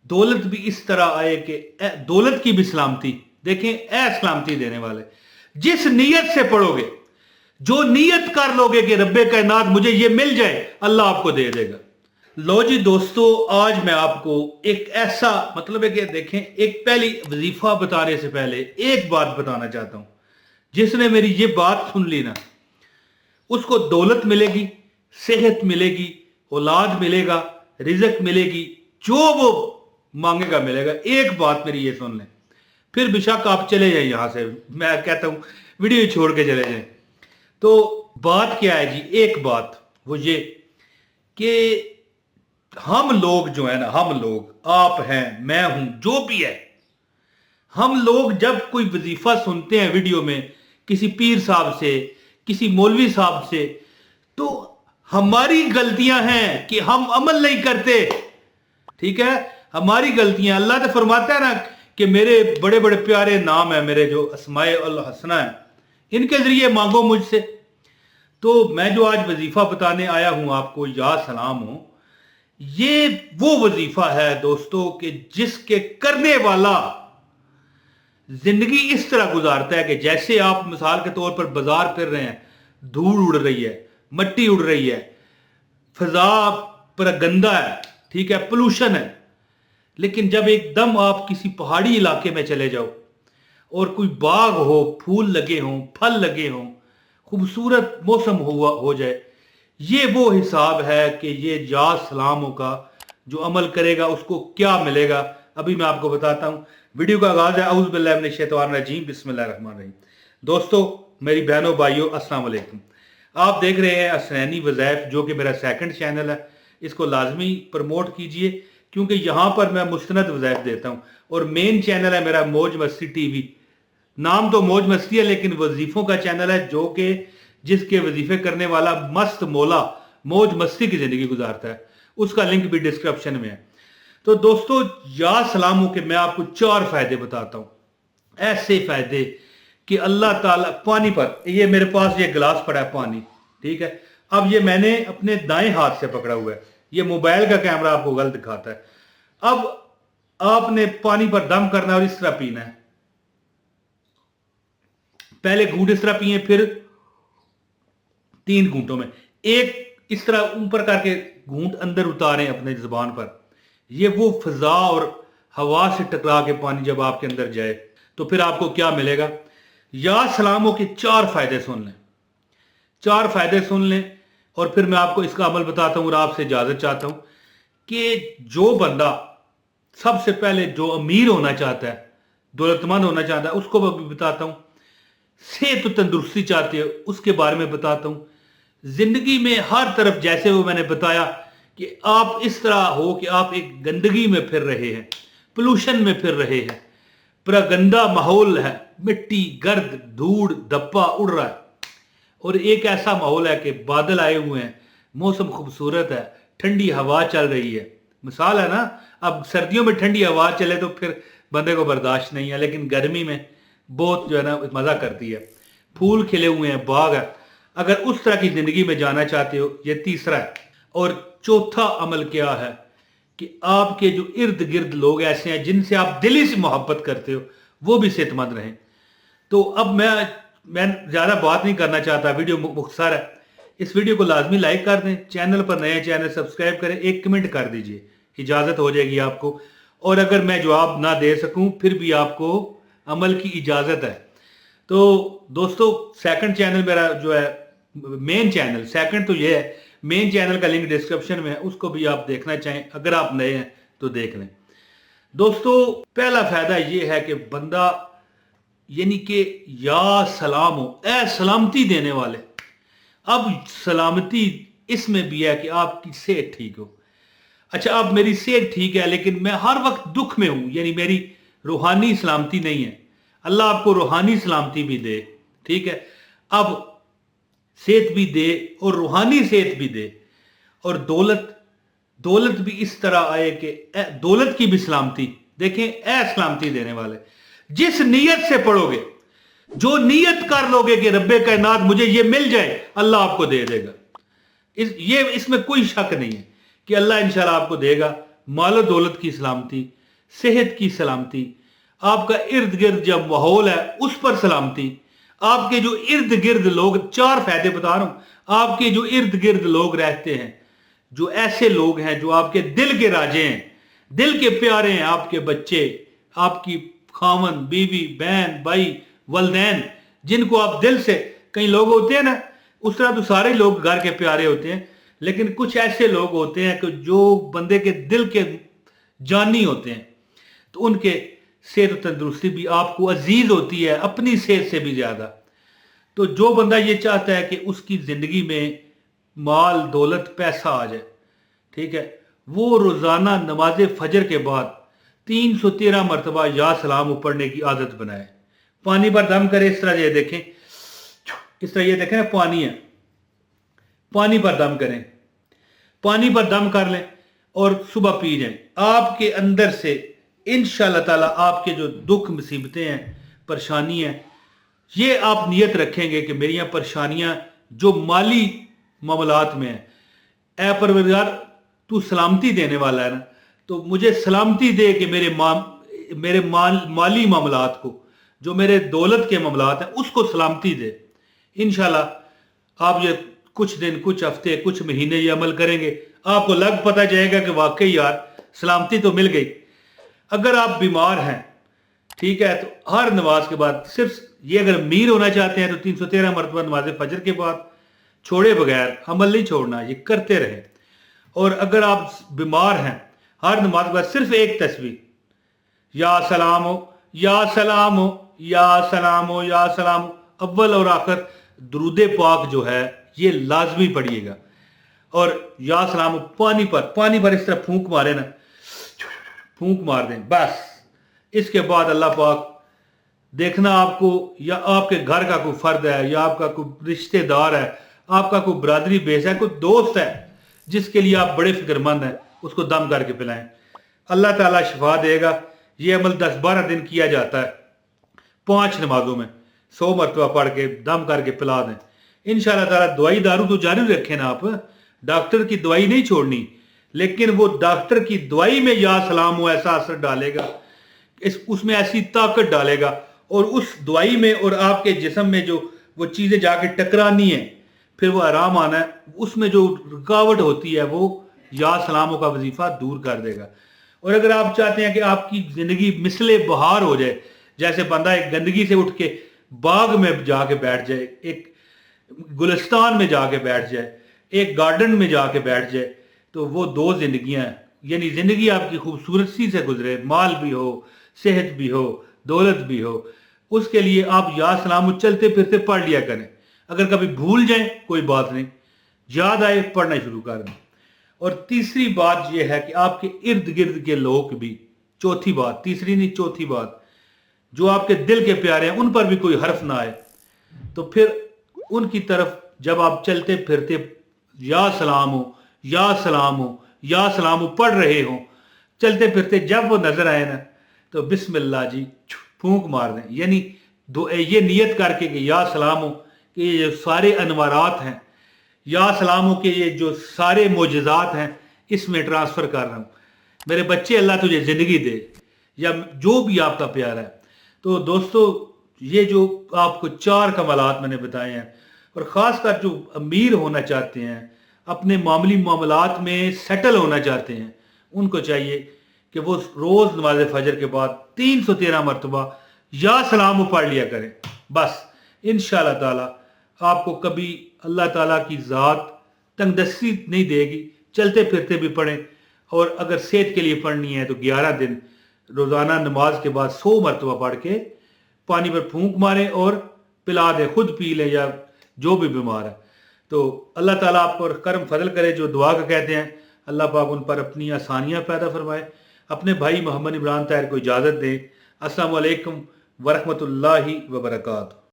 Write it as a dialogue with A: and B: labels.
A: दौलत भी इस तरह आए कि दौलत की भी सलामती देखें, सलामती देने वाले। जिस नीयत से पढ़ोगे, जो नीयत कर लोगे कि रब्बे कायनात मुझे ये मिल जाए, अल्लाह आपको दे देगा। लो जी दोस्तों, आज मैं आपको एक ऐसा मतलब है कि देखें, एक पहली वजीफा बताने से पहले एक बात बताना चाहता हूं। जिसने मेरी ये बात सुन ली ना, उसको दौलत मिलेगी, सेहत मिलेगी, औलाद मिलेगा, रिजक मिलेगी, जो वो मांगेगा मिलेगा। एक बात मेरी ये सुन लें, फिर बेशक आप चले जाए यहां से, मैं कहता हूं वीडियो छोड़ के चले जाए। तो बात क्या है जी, एक बात वो ये कि हम लोग जो है ना, हम लोग, आप हैं, मैं हूं, जो भी है, हम लोग जब कोई वजीफा सुनते हैं वीडियो में किसी पीर साहब से, किसी मौलवी साहब से, तो हमारी गलतियां हैं कि हम अमल नहीं करते। ठीक है, हमारी गलतियां। अल्लाह तो फरमाता है ना कि मेरे बड़े बड़े प्यारे नाम है, मेरे जो अस्माए अल हसना है, इनके जरिए मांगो मुझसे। तो मैं जो आज वजीफा बताने आया हूं आपको, या सलाम हो, ये वो वजीफा है दोस्तों कि जिसके करने वाला जिंदगी इस तरह गुजारता है कि जैसे आप मिसाल के तौर पर बाजार फिर रहे हैं, धूल उड़ रही है, मट्टी उड़ रही है, फिजा पर गंदा है, ठीक है, पोल्यूशन है। लेकिन जब एकदम आप किसी पहाड़ी इलाके में चले जाओ और कोई बाग हो, फूल लगे हों, फल लगे हों, खूबसूरत मौसम हो जाए, ये वो हिसाब है कि ये या सलामों का जो अमल करेगा उसको क्या मिलेगा। अभी मैं आपको बताता हूं। वीडियो का आगाज है औज़ु बिल्लाहि मिनश शैतानिर रजीम, बिस्मिल्लाहिर रहमानिर रहीम। दोस्तों, मेरी बहनों भाइयों, अस्सलाम वालेकुम। आप देख रहे हैं असनैनी वज़ाइफ, जो कि मेरा सेकंड चैनल है। इसको लाजमी प्रमोट कीजिए, क्योंकि यहां पर मैं मुस्तनद वज़ाइफ देता हूं। और मेन चैनल है मेरा मौज मस्ती टीवी। नाम तो मौज मस्ती है, लेकिन वजीफों का चैनल है, जो कि जिसके वजीफे करने वाला मस्त मौला मौज मस्ती की जिंदगी गुजारता है। उसका लिंक भी डिस्क्रिप्शन में है। तो दोस्तों, या सलाम हो के मैं आपको 4 फायदे बताता हूं, ऐसे फायदे कि अल्लाह ताला पानी पर, ये मेरे पास ये गिलास पड़ा है पानी, ठीक है, अब ये मैंने अपने दाएं हाथ से पकड़ा हुआ है, ये मोबाइल का कैमरा आपको गलत दिखाता है। अब आपने पानी पर दम करना है और इस तरह पीना है। पहले घूंट इस तरह पिए, फिर 3 घूंटों में एक इस तरह ऊपर करके घूंट अंदर उतारें अपने जुबान पर। ये वो फिजा और हवा से टकरा के पानी जब आपके अंदर जाए, तो फिर आपको क्या मिलेगा। या सलामों के 4 फायदे सुन लें, 4 फायदे सुन लें, और फिर मैं आपको इसका अमल बताता हूं और आपसे इजाजत चाहता हूं कि जो बंदा सबसे पहले जो अमीर होना चाहता है, दौलतमंद होना चाहता है, उसको भी बताता हूं। सेहत तंदुरुस्ती चाहते हो, उसके बारे में बताता हूं। जिंदगी में हर तरफ, जैसे वो मैंने बताया कि आप इस तरह हो कि आप एक गंदगी में फिर रहे हैं, पोल्यूशन में फिर रहे हैं, पूरा गंदा माहौल है, मिट्टी, गर्द, धूड़, धब्बा उड़ रहा है, और एक ऐसा माहौल है कि बादल आए हुए हैं, मौसम खूबसूरत है, ठंडी हवा चल रही है। मिसाल है ना, अब सर्दियों में ठंडी हवा चले तो फिर बंदे को बर्दाश्त नहीं है, लेकिन गर्मी में बहुत जो है ना मज़ा करती है। फूल खिले हुए हैं, बाग है। अगर उस तरह की ज़िंदगी में जाना चाहते हो, ये तीसरा है। और चौथा अमल क्या है कि आपके जो इर्द गिर्द लोग ऐसे हैं जिनसे आप दिली से मोहब्बत करते हो, वो भी सेहतमंद रहें। तो अब मैं ज़्यादा बात नहीं करना चाहता, वीडियो मुख्तसर है। इस वीडियो को लाजमी लाइक कर दें, चैनल पर नए चैनल सब्सक्राइब करें, एक कमेंट कर दीजिए, इजाज़त हो जाएगी आपको। और अगर मैं जवाब ना दे सकूं, फिर भी आपको अमल की इजाज़त है। तो दोस्तों, सेकंड चैनल मेरा जो है, मेन चैनल, सेकंड तो ये है, मेन चैनल का लिंक डिस्क्रिप्शन में है, उसको भी आप देखना चाहें, अगर आप नए हैं तो देख लें। दोस्तों, पहला फायदा ये है कि बंदा, यानी कि या सलाम हो, सलामती देने वाले। अब सलामती इसमें भी है कि आपकी सेहत ठीक हो। अच्छा, अब मेरी सेहत ठीक है, लेकिन मैं हर वक्त दुख में हूं, यानी मेरी रूहानी सलामती नहीं है। अल्लाह आपको रूहानी सलामती भी दे, ठीक है, अब सेहत भी दे और रूहानी सेहत भी दे। और दौलत भी इस तरह आए कि दौलत की भी सलामती देखें, सलामती देने वाले। जिस नीयत से पढ़ोगे, जो नीयत कर लोगे कि रब्बे कायनात मुझे ये मिल जाए, अल्लाह आपको दे देगा। इसमें कोई शक नहीं है कि अल्लाह इंशाल्लाह आपको देगा। मालो दौलत की सलामती, सेहत की सलामती, आपका इर्द गिर्द जब माहौल है उस पर सलामती, आपके जो इर्द गिर्द लोग, 4 फायदे बता रहा हूं, आपके जो इर्द गिर्द लोग रहते हैं, जो ऐसे लोग हैं जो आपके दिल के राजे हैं, दिल के प्यारे हैं, आपके बच्चे, आपकी खामन, बीवी, बहन, भाई, वलदैन, जिनको आप दिल से, कई लोग होते हैं ना, उस तरह तो सारे लोग घर के प्यारे होते हैं, लेकिन कुछ ऐसे लोग होते हैं कि जो बंदे के दिल के जानी होते हैं, तो उनके सेहत और तंदुरुस्ती भी आपको अजीज होती है अपनी सेहत से भी ज्यादा। तो जो बंदा ये चाहता है कि उसकी जिंदगी में माल दौलत पैसा आ जाए, ठीक है, वो रोजाना नमाज फजर के बाद 313 मरतबा या सलाम पढ़ने की आदत बनाए। पानी पर दम करे, इस तरह ये देखें, इस तरह ये देखें ना, पानी है, पानी पर दम करें, पानी पर दम कर लें और सुबह पी जाएं। आपके अंदर से इंशाअल्लाह ताला आपके जो दुख मुसीबतें हैं, परेशानी है, ये आप नियत रखेंगे कि मेरी यहाँ परेशानियां जो माली मामलात में है, ऐ परवरदिगार तू सलामती देने वाला है ना, तो मुझे सलामती दे कि मेरे माली मामलात को, जो मेरे दौलत के मामलात हैं, उसको सलामती दे। इंशाल्लाह आप ये कुछ दिन, कुछ हफ्ते, कुछ महीने ये अमल करेंगे, आपको लग पता जाएगा कि वाकई यार सलामती तो मिल गई। अगर आप बीमार हैं, ठीक है, तो हर नमाज के बाद सिर्फ ये, अगर अमीर होना चाहते हैं तो 313 मरतबा नमाज फजर के बाद छोड़े बगैर, अमल नहीं छोड़ना, ये करते रहे। और अगर आप बीमार हैं, हर नमाज के बाद सिर्फ एक तस्बीह, या सलाम हो, या सलाम हो, या सलाम हो, या सलाम हो, अव्वल और आखिर दुरूद पाक जो है ये लाजमी पढ़िएगा। और या सलाम हो पानी पर इस तरह फूंक मारे ना, फूंक मार दें बस। इसके बाद अल्लाह पाक देखना आपको, या आपके घर का कोई फर्द है, या आपका कोई रिश्तेदार है, आपका कोई बरादरी बेस है, कोई दोस्त है जिसके लिए आप बड़े फिक्रमंद हैं, उसको दम करके पिलाएं, अल्लाह ताला शिफा देगा। ये अमल 10-12 दिन किया जाता है, 5 नमाजों में 100 मरतबा पढ़ के दम करके पिला दें। इंशाअल्लाह ताला दवाई दारू तो जारी रखें ना, आप डॉक्टर की दवाई नहीं छोड़नी, लेकिन वो डॉक्टर की दवाई में या सलाम हो ऐसा असर डालेगा, उसमें ऐसी ताकत डालेगा, और उस दवाई में और आपके जिस्म में जो वो चीज़ें जाके टकरानी है, फिर वो आराम आना है, उसमें जो रुकावट होती है वो या सलामों का वजीफा दूर कर देगा। और अगर आप चाहते हैं कि आपकी ज़िंदगी मिसले बहार हो जाए, जैसे बंदा एक गंदगी से उठ के बाग में जाके बैठ जाए, एक गुलिस्तान में जाके बैठ जाए, एक गार्डन में जाके बैठ जाए, तो वो 2 जिंदगियां, यानी जिंदगी आपकी खूबसूरती से गुजरे, माल भी हो, सेहत भी हो, दौलत भी हो, उसके लिए आप या सलाम चलते फिरते पढ़ लिया करें। अगर कभी भूल जाए कोई बात नहीं, याद आए पढ़ना शुरू कर दें। और तीसरी बात यह है कि आपके इर्द गिर्द के लोग भी, चौथी बात, तीसरी नहीं चौथी बात, जो आपके दिल के प्यारे हैं उन पर भी कोई हर्फ ना आए, तो फिर उनकी तरफ जब आप चलते फिरते या सलाम हो, या सलाम हो, या सलाम हो पढ़ रहे हो, चलते फिरते जब वो नजर आए ना, तो बिस्मिल्लाह जी फूंक मार दें, यानी ये नियत करके कि या सलाम हो कि ये जो सारे अनवारात हैं, या सलाम हो कि ये जो सारे मोजज़ात हैं, इसमें ट्रांसफ़र कर रहा हूँ, मेरे बच्चे अल्लाह तुझे ज़िंदगी दे, या जो भी आपका प्यार है। तो दोस्तों, ये जो आपको 4 कमालात मैंने बताए हैं, और ख़ासकर जो अमीर होना चाहते हैं, अपने मामूली मामलात में सेटल होना चाहते हैं, उनको चाहिए कि वो रोज़ नमाज फजर के बाद 313 मरतबा या सलाम पढ़ लिया करें। बस इंशाअल्लाह ताला आपको कभी अल्लाह ताला की ज़ात तंगदस्ती नहीं देगी, चलते फिरते भी पढ़ें। और अगर सेहत के लिए पढ़नी है तो 11 दिन रोज़ाना नमाज के बाद 100 मरतबा पढ़ के पानी पर फूंक मारें और पिला दें, खुद पी लें या जो भी बीमार है। तो अल्लाह ताला आप पर करम फजल करे, जो दुआ का कहते हैं, अल्लाह पाक उन पर अपनी आसानियाँ पैदा फरमाए। अपने भाई मोहम्मद इमरान ताहिर को इजाज़त दें। अस्सलामु अलैकुम वरहमतुल्लाहि वबरकातुहू।